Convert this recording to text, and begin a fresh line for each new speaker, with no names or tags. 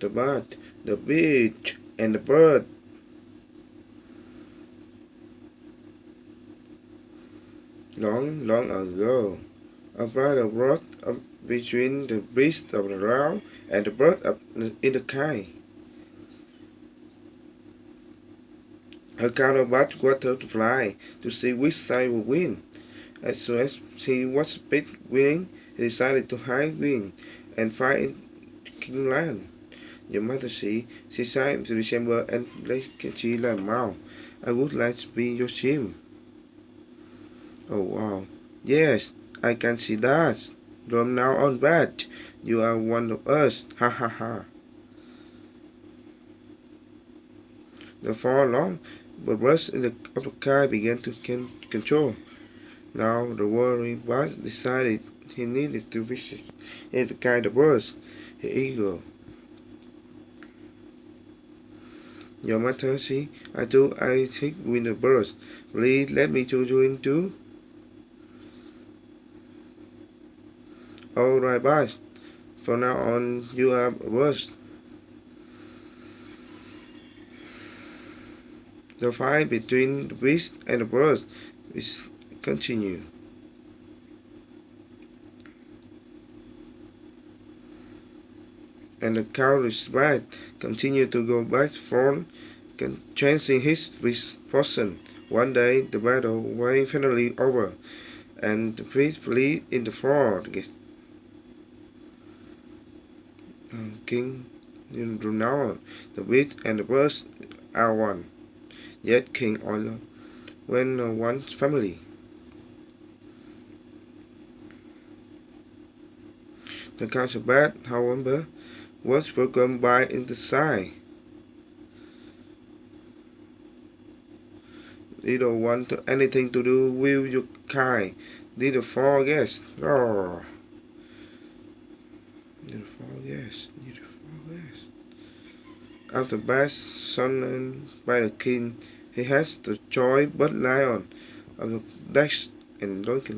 the bat, the beach, and the bird. Long, long ago, a brother brought up between the beast of the ground and the bird up in the sky. Her counterpart wanted to fly to see which side would win. As soon as he was a bit winning, he decided to hide wing and fly in Kingland. Your Majesty, she sighed to the chamber and she like, "Wow, I would like to be your team." Oh wow. Yes, I can see that. From now on, bat, you are one of us. Ha ha ha. The far long, but rest in of the sky began to control. Now the worried bat decided he needed to visit the kind of birds, the eagle. Your Majesty, I think with the birds. Please let me to join too. All right, boss. From now on, you are a bird. The fight between the beast and the birds is continue. And the coward's bat continued to go back and forth, changing his position. One day, the battle was finally over, and the priest fled in the forest. King renowned the beast and the birds are one. Yet King Oiler when one family. The council bat, however, was welcomed by in the side. They don't want anything to do with your kind. Did the forget? Roar. Did the forget? Did the forget? After Bat summoned by the king, he has the joy but lion of the Dash and Donkey.